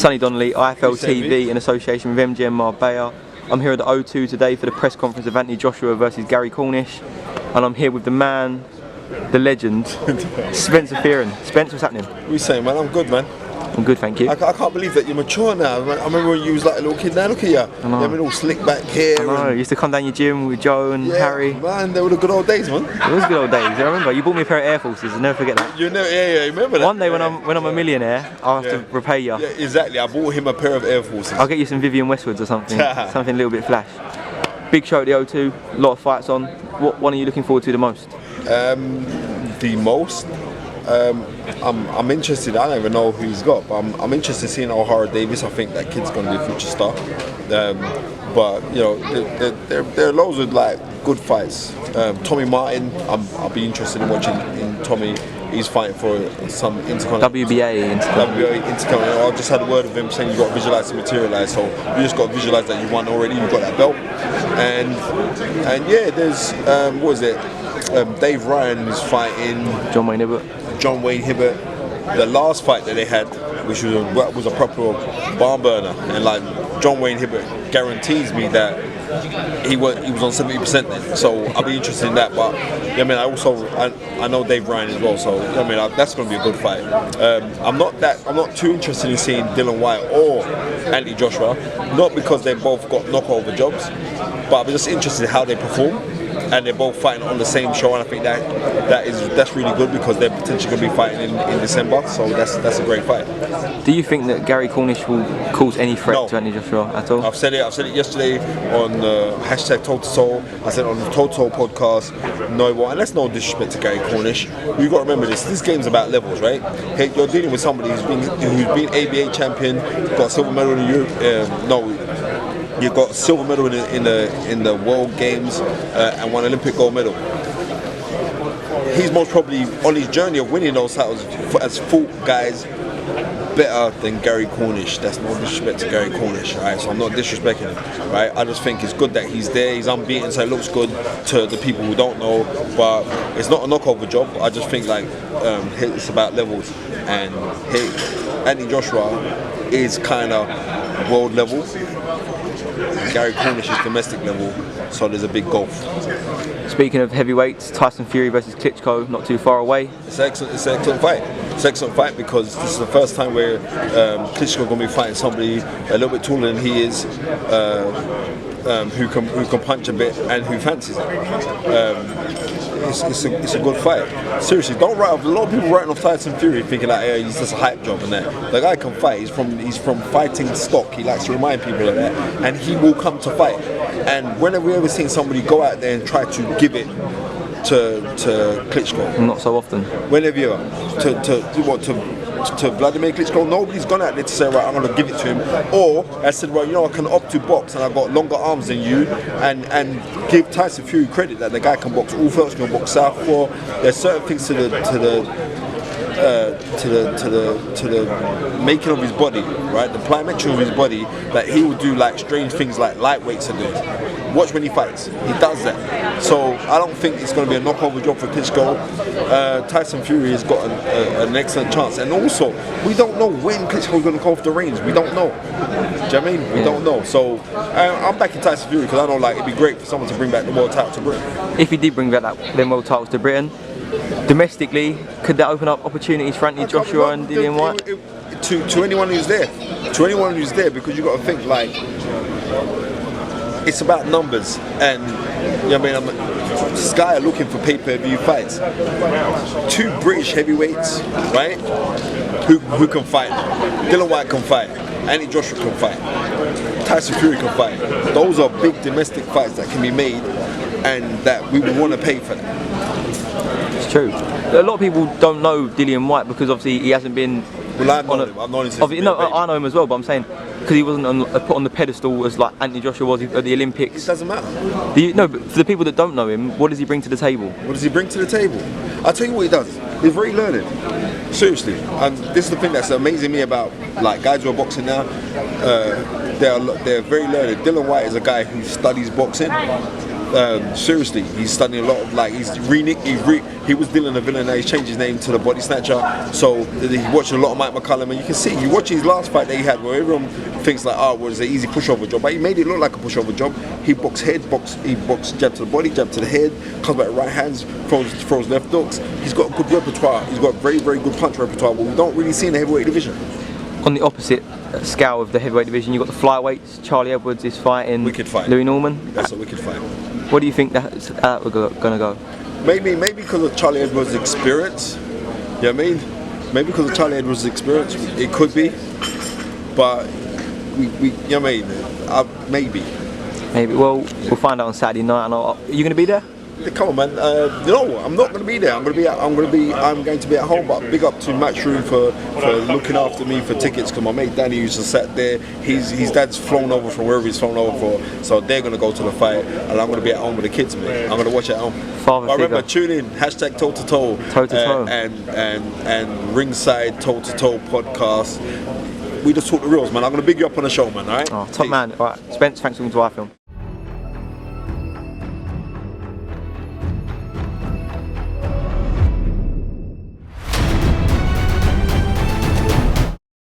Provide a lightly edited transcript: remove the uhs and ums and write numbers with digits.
Sonny Donnelly, IFL TV in association with MGM Marbella. I'm here at the O2 today for the press conference of Anthony Joshua versus Gary Cornish, and I'm here with the man, the legend, Spencer Fearon. Spence, what's happening? What are you saying, man? I'm good, man. I'm good, thank you. I can't believe that you're mature now. I remember when you was like a little kid. Now look at you. I know. You're all slick back here. I know. You used to come down your gym with Joe and Harry. Man, they were the good old days, man. It was good old days. I remember you bought me a pair of Air Forces. I'll never forget that. You never, you remember that? One day when I'm a millionaire, I'll have to repay you. Yeah, exactly. I bought him a pair of Air Forces. I'll get you some Vivian Westwoods or something. Something a little bit flash. Big show at the O2. A lot of fights on. What one are you looking forward to the most? The most. I'm interested. I don't even know who he's got, but I'm interested in seeing O'Hara Davis. I think that kid's going to be a future star. But you know, there are loads of like good fights. Tommy Martin, I'll be interested in watching in Tommy. He's fighting for some intercontinental. WBA intercontinental. I just had a word with him saying you got to visualize to materialize. So you just got to visualize that you won already. You got that belt, and yeah, there's what is it? Dave Ryan is fighting John Wayne Hibbert. The last fight that they had, which was a proper barn burner, and like John Wayne Hibbert guarantees me that he was on 70% then. So I'll be interested in that. But I mean, I know Dave Ryan as well. So I mean, that's going to be a good fight. I'm not too interested in seeing DILLIAN WHYTE or Anthony Joshua, not because they both got knockover jobs, but I'm just interested in how they perform. And they're both fighting on the same show, and I think that's really good because they're potentially going to be fighting in December. So that's a great fight. Do you think that Gary Cornish will cause any threat to Anthony Joshua at all? I've said it yesterday on hashtag TYSON. I said it on the TYSON podcast. No, well, and that's no disrespect to Gary Cornish. You've got to remember this game's about levels, right? Hey, you're dealing with somebody who's been ABA champion, got a silver medal in Europe. You got a silver medal in the World Games and one Olympic gold medal. He's most probably on his journey of winning those titles as fought guys better than Gary Cornish. That's no disrespect to Gary Cornish, right? So I'm not disrespecting him, right? I just think it's good that he's there. He's unbeaten, so it looks good to the people who don't know. But it's not a knockover job. I just think like it's about levels, and Anthony Joshua is kind of world level. Gary Cornish is domestic level, so there's a big gulf. Speaking of heavyweights, Tyson Fury versus Klitschko, not too far away. It's an excellent fight. It's an excellent fight because this is the first time where Klitschko going to be fighting somebody a little bit taller than he is, who can punch a bit and who fancies it. It's a good fight. Seriously, don't write off. A lot of people writing off Tyson Fury thinking like, hey, he's just a hype job and that. The guy can fight. He's from fighting stock. He likes to remind people of that, and he will come to fight. And whenever we ever seen somebody go out there and try to give it to Klitschko? Not so often. Whenever you to Wladimir Klitschko, nobody's gone out there to say, right, I'm going to give it to him. Or I said, well, you know, I can opt to box and I've got longer arms than you, and give Tyson Fury credit that the guy can box all felts, can box southpaw. There's certain things to the making of his body, right? The plyometry of his body, that he will do like strange things like lightweights are doing. Watch when he fights, he does that. So I don't think it's going to be a knockover job for Klitschko. Tyson Fury has got an excellent chance, and also we don't know when Klitschko is going to come off the reins. We don't know. Do you know what I mean? We don't know. So I'm backing Tyson Fury because I know like it'd be great for someone to bring back the world title to Britain. If he did bring back them world titles to Britain, domestically, could that open up opportunities for Anthony Joshua and DILLIAN WHYTE? To anyone who's there, because you got to think like it's about numbers, and you know what I mean, Sky are looking for pay-per-view fights. 2 British heavyweights, right? Who can fight? DILLIAN WHYTE can fight. Anthony Joshua can fight. Tyson Fury can fight. Those are big domestic fights that can be made, and that we would want to pay for them. It's true. A lot of people don't know DILLIAN WHYTE because obviously he hasn't been. Well, I've known him. I've known him since I know him as well, but I'm saying because he wasn't put on the pedestal as like Anthony Joshua was at the Olympics. It doesn't matter. But for the people that don't know him, what does he bring to the table? What does he bring to the table? I'll tell you what he does. He's very learned. Seriously, and this is the thing that's amazing me about like guys who are boxing now. They're very learned. DILLIAN WHYTE is a guy who studies boxing seriously, he's studying a lot of like he was Dylan the Villain, now he's changed his name to the Body Snatcher. So he's watching a lot of Mike McCallum, and you can see you watch his last fight that he had, where everyone thinks like, oh, well, it's an easy pushover job, but he made it look like a pushover job. He boxed head, he boxed jab to the body, jab to the head, comes back with right hands, throws left hooks. He's got a good repertoire. He's got a very, very good punch repertoire, but we don't really see in the heavyweight division. On the opposite scale of the heavyweight division, you've got the flyweights. Charlie Edwards is fighting Wicked fight. Louis Norman. That's a wicked fight. What do you think that we're going to go? Maybe because of Charlie Edwards' experience. You know what I mean? Maybe because of Charlie Edwards' experience, it could be. But you know what I mean? Maybe. Maybe. Well, we'll find out on Saturday night. And are you going to be there? Come on, man. No, I'm not going to be there. I'm going to be at home. But big up to Matchroom for looking after me for tickets. Because my mate Danny used to sat there. His dad's flown over from wherever he's flown over for. So they're going to go to the fight, and I'm going to be at home with the kids, man. I'm going to watch at home. Father but figure. remember, tune in. # toe to toe. Toe to toe. And ringside toe to toe podcast. We just talk the reels, man. I'm going to big you up on the show, man. All right. Oh, top man. All right, Spence. Thanks for coming to our film.